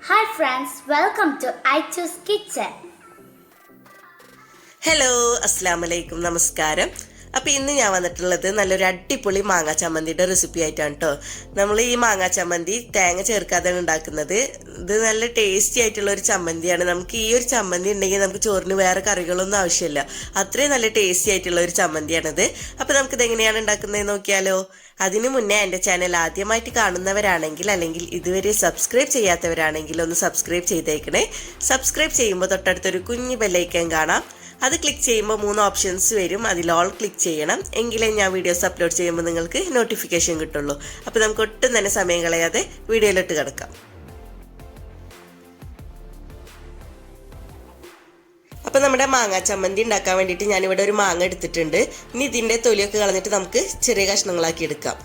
Hi friends, welcome to Aychu's kitchen. Hello അസ്സലാമു അലൈക്കും നമസ്കാരം. അപ്പോൾ ഇന്ന് ഞാൻ വന്നിട്ടുള്ളത് നല്ലൊരു അടിപൊളി മാങ്ങാ ചമ്മന്തിയുടെ റെസിപ്പി ആയിട്ടാണ് കേട്ടോ. നമ്മൾ ഈ മാങ്ങാ ചമ്മന്തി തേങ്ങ ചേർക്കാതെയാണ് ഉണ്ടാക്കുന്നത്. ഇത് നല്ല ടേസ്റ്റി ആയിട്ടുള്ള ഒരു ചമ്മന്തിയാണ്. നമുക്ക് ഈ ഒരു ചമ്മന്തി ഉണ്ടെങ്കിൽ നമുക്ക് ചോറിന് വേറെ കറികളൊന്നും ആവശ്യമില്ല. അത്രയും നല്ല ടേസ്റ്റി ആയിട്ടുള്ള ഒരു ചമ്മന്തിയാണിത്. അപ്പോൾ നമുക്കിത് എങ്ങനെയാണ് ഉണ്ടാക്കുന്നത് നോക്കിയാലോ. അതിനു മുന്നേ എൻ്റെ ചാനൽ ആദ്യമായിട്ട് കാണുന്നവരാണെങ്കിൽ അല്ലെങ്കിൽ ഇതുവരെ സബ്സ്ക്രൈബ് ചെയ്യാത്തവരാണെങ്കിൽ ഒന്ന് സബ്സ്ക്രൈബ് ചെയ്തേക്കണേ. സബ്സ്ക്രൈബ് ചെയ്യുമ്പോൾ തൊട്ടടുത്തൊരു കുഞ്ഞു ബെല്ലൈക്കൺ കാണാം. അത് ക്ലിക്ക് ചെയ്യുമ്പോൾ 3 ഓപ്ഷൻസ് വരും. അതിൽ ഓൾ ക്ലിക്ക് ചെയ്യണം. എങ്കിലേ ഞാൻ വീഡിയോസ് അപ്ലോഡ് ചെയ്യുമ്പോൾ നിങ്ങൾക്ക് നോട്ടിഫിക്കേഷൻ കിട്ടുള്ളൂ. അപ്പോൾ നമുക്ക് ഒട്ടും തന്നെ സമയം കളയാതെ വീഡിയോയിലോട്ട് കിടക്കാം. അപ്പോൾ നമ്മുടെ മാങ്ങാ ചമ്മന്തി ഉണ്ടാക്കാൻ വേണ്ടിയിട്ട് ഞാനിവിടെ ഒരു മാങ്ങ എടുത്തിട്ടുണ്ട്. ഇനി ഇതിൻ്റെ തൊലിയൊക്കെ കളഞ്ഞിട്ട് നമുക്ക് ചെറിയ കഷ്ണങ്ങളാക്കി എടുക്കാം.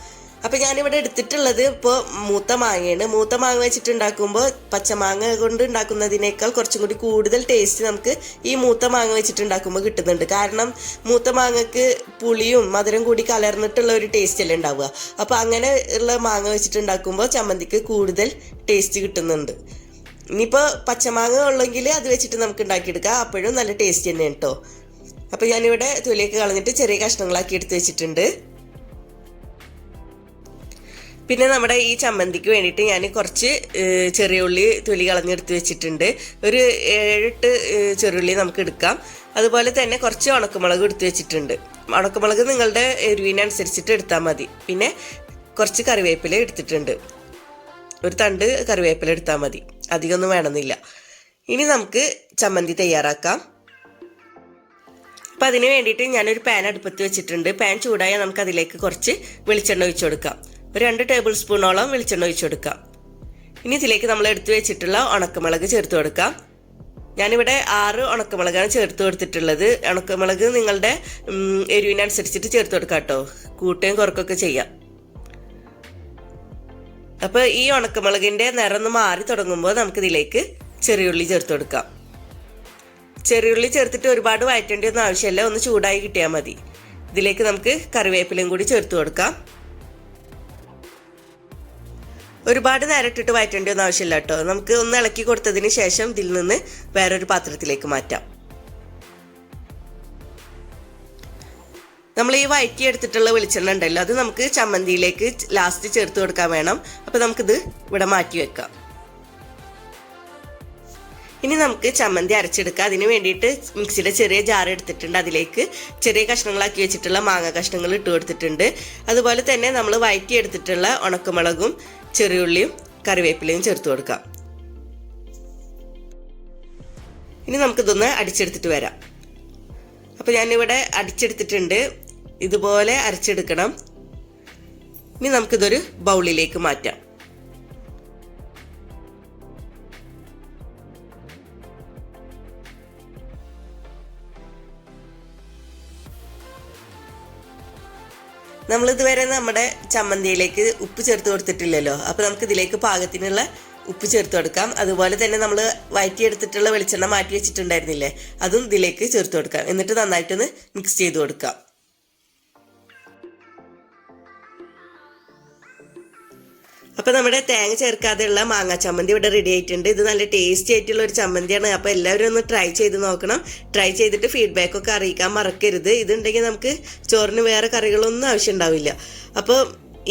അപ്പോൾ ഞാനിവിടെ എടുത്തിട്ടുള്ളത് ഇപ്പോൾ മൂത്ത മാങ്ങയാണ്. മൂത്ത മാങ്ങ വെച്ചിട്ട് ഉണ്ടാക്കുമ്പോൾ പച്ചമാങ്ങ കൊണ്ട് ഉണ്ടാക്കുന്നതിനേക്കാൾ കുറച്ചും കൂടി കൂടുതൽ ടേസ്റ്റ് നമുക്ക് ഈ മൂത്ത മാങ്ങ വെച്ചിട്ട് ഉണ്ടാക്കുമ്പോൾ കിട്ടുന്നുണ്ട്. കാരണം മൂത്ത മാങ്ങക്ക് പുളിയും മധുരം കൂടി കലർന്നിട്ടുള്ള ഒരു ടേസ്റ്റ് അല്ലേ ഉണ്ടാവുക. അപ്പോൾ അങ്ങനെ ഉള്ള മാങ്ങ വെച്ചിട്ട് ഉണ്ടാക്കുമ്പോൾ ചമ്മന്തിക്ക് കൂടുതൽ ടേസ്റ്റ് കിട്ടുന്നുണ്ട്. ഇനിയിപ്പോൾ പച്ചമാങ്ങ ഉള്ളെങ്കിൽ അത് വെച്ചിട്ട് നമുക്ക് ഉണ്ടാക്കിയെടുക്കാം. അപ്പോഴും നല്ല ടേസ്റ്റ് തന്നെയാണ് കേട്ടോ. അപ്പോൾ ഞാനിവിടെ തൊലിയൊക്കെ കളഞ്ഞിട്ട് ചെറിയ കഷ്ണങ്ങളാക്കി എടുത്ത് വെച്ചിട്ടുണ്ട്. പിന്നെ നമ്മുടെ ഈ ചമ്മന്തിക്ക് വേണ്ടിയിട്ട് ഞാൻ കുറച്ച് ചെറിയ ഉള്ളി തൊലി കളഞ്ഞെടുത്ത് വെച്ചിട്ടുണ്ട്. ഒരു 7-8 ചെറുള്ളി നമുക്ക് എടുക്കാം. അതുപോലെ തന്നെ കുറച്ച് ഉണക്കമുളക് എടുത്ത് വെച്ചിട്ടുണ്ട്. ഉണക്കമുളക് നിങ്ങളുടെ എരിവിനനുസരിച്ചിട്ട് എടുത്താൽ മതി. പിന്നെ കുറച്ച് കറിവേപ്പില എടുത്തിട്ടുണ്ട്. ഒരു തണ്ട് കറിവേപ്പില എടുത്താൽ മതി, അധികമൊന്നും വേണമെന്നില്ല. ഇനി നമുക്ക് ചമ്മന്തി തയ്യാറാക്കാം. അപ്പം അതിന് വേണ്ടിയിട്ട് ഞാനൊരു പാൻ അടുപ്പത്ത് വെച്ചിട്ടുണ്ട്. പാൻ ചൂടായാൽ നമുക്ക് അതിലേക്ക് കുറച്ച് വെളിച്ചെണ്ണ ഒഴിച്ചു കൊടുക്കാം. ഒരു 2 ടേബിൾ സ്പൂണോളം വെളിച്ചെണ്ണ ഒഴിച്ചു കൊടുക്കാം. ഇനി ഇതിലേക്ക് നമ്മൾ എടുത്തു വെച്ചിട്ടുള്ള ഉണക്കമുളക് ചേർത്ത് കൊടുക്കാം. ഞാനിവിടെ 6 ഉണക്കമുളകാണ് ചേർത്ത് കൊടുത്തിട്ടുള്ളത്. ഉണക്കമുളക് നിങ്ങളുടെ എരിവിനനുസരിച്ചിട്ട് ചേർത്ത് കൊടുക്കാം കേട്ടോ. കൂട്ടുകയും കുറക്കൊക്കെ ചെയ്യാം. അപ്പോൾ ഈ ഉണക്കമുളകിൻ്റെ നിറം ഒന്ന് മാറി തുടങ്ങുമ്പോൾ നമുക്കിതിലേക്ക് ചെറിയുള്ളി ചേർത്ത് കൊടുക്കാം. ചെറിയുള്ളി ചേർത്തിട്ട് ഒരുപാട് വഴറ്റേണ്ടി ഒന്നും ആവശ്യമില്ല, ഒന്ന് ചൂടായി കിട്ടിയാൽ മതി. ഇതിലേക്ക് നമുക്ക് കറിവേപ്പിലയും കൂടി ചേർത്ത് കൊടുക്കാം. ഒരുപാട് നേരം ഇട്ടിട്ട് വഴറ്റേണ്ടി ഒന്നും ആവശ്യമില്ല കേട്ടോ. നമുക്ക് ഒന്ന് ഇളക്കി കൊടുത്തതിന് ശേഷം ഇതിൽ നിന്ന് വേറൊരു പാത്രത്തിലേക്ക് മാറ്റാം. നമ്മൾ ഈ വഴറ്റി എടുത്തിട്ടുള്ള വെളിച്ചെണ്ണ ഉണ്ടല്ലോ, അത് നമുക്ക് ചമ്മന്തിയിലേക്ക് ലാസ്റ്റ് ചേർത്ത് കൊടുക്കാൻ വേണം. അപ്പോൾ നമുക്കിത് ഇവിടെ മാറ്റി വെക്കാം. ഇനി നമുക്ക് ചമ്മന്തി അരച്ചെടുക്കാം. അതിന് വേണ്ടിയിട്ട് മിക്സിയുടെ ചെറിയ ജാർ എടുത്തിട്ടുണ്ട്. അതിലേക്ക് ചെറിയ കഷ്ണങ്ങളാക്കി വെച്ചിട്ടുള്ള മാങ്ങ കഷ്ണങ്ങൾ ഇട്ട് കൊടുത്തിട്ടുണ്ട്. അതുപോലെ തന്നെ നമ്മൾ വഴറ്റി എടുത്തിട്ടുള്ള ഉണക്കമുളകും ചെറിയുള്ളിയും കറിവേപ്പിലയും ചേർത്ത് കൊടുക്കാം. ഇനി നമുക്കിതൊന്ന് അടിച്ചെടുത്തിട്ട് വരാം. അപ്പോൾ ഞാനിവിടെ അടിച്ചെടുത്തിട്ടുണ്ട്. ഇതുപോലെ അരച്ചെടുക്കണം. ഇനി നമുക്കിതൊരു ബൗളിലേക്ക് മാറ്റാം. നമ്മളിതുവരെ നമ്മുടെ ചമ്മന്തിയിലേക്ക് ഉപ്പ് ചേർത്ത് കൊടുത്തിട്ടില്ലല്ലോ. അപ്പോൾ നമുക്ക് ഇതിലേക്ക് പാകത്തിനുള്ള ഉപ്പ് ചേർത്ത് കൊടുക്കാം. അതുപോലെ തന്നെ നമ്മൾ വഴറ്റിയെടുത്തിട്ടുള്ള വെളിച്ചെണ്ണ മാറ്റി വെച്ചിട്ടുണ്ടായിരുന്നില്ലേ, അതും ഇതിലേക്ക് ചേർത്ത് കൊടുക്കാം. എന്നിട്ട് നന്നായിട്ടൊന്ന് മിക്സ് ചെയ്ത് കൊടുക്കാം. അപ്പോൾ നമ്മുടെ തേങ്ങ ചേർക്കാതെയുള്ള മാങ്ങാ ചമ്മന്തി ഇവിടെ റെഡി ആയിട്ടുണ്ട്. ഇത് നല്ല ടേസ്റ്റി ആയിട്ടുള്ള ഒരു ചമ്മന്തിയാണ്. അപ്പോൾ എല്ലാവരും ഒന്ന് ട്രൈ ചെയ്ത് നോക്കണം. ട്രൈ ചെയ്തിട്ട് ഫീഡ്ബാക്കൊക്കെ അറിയിക്കാൻ മറക്കരുത്. ഇതുണ്ടെങ്കിൽ നമുക്ക് ചോറിന് വേറെ കറികളൊന്നും ആവശ്യം ഉണ്ടാവില്ല. അപ്പോൾ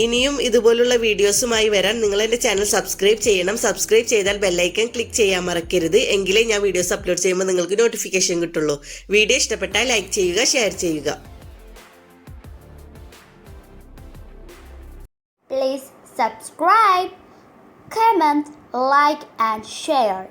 ഇനിയും ഇതുപോലുള്ള വീഡിയോസുമായി വരാൻ നിങ്ങൾ എൻ്റെ ചാനൽ സബ്സ്ക്രൈബ് ചെയ്യണം. സബ്സ്ക്രൈബ് ചെയ്താൽ ബെല്ലൈക്കൺ ക്ലിക്ക് ചെയ്യാൻ മറക്കരുത്. എങ്കിലേ ഞാൻ വീഡിയോസ് അപ്ലോഡ് ചെയ്യുമ്പോൾ നിങ്ങൾക്ക് നോട്ടിഫിക്കേഷൻ കിട്ടുള്ളൂ. വീഡിയോ ഇഷ്ടപ്പെട്ടാൽ ലൈക്ക് ചെയ്യുക, ഷെയർ ചെയ്യുക. Please subscribe, comment, like and share.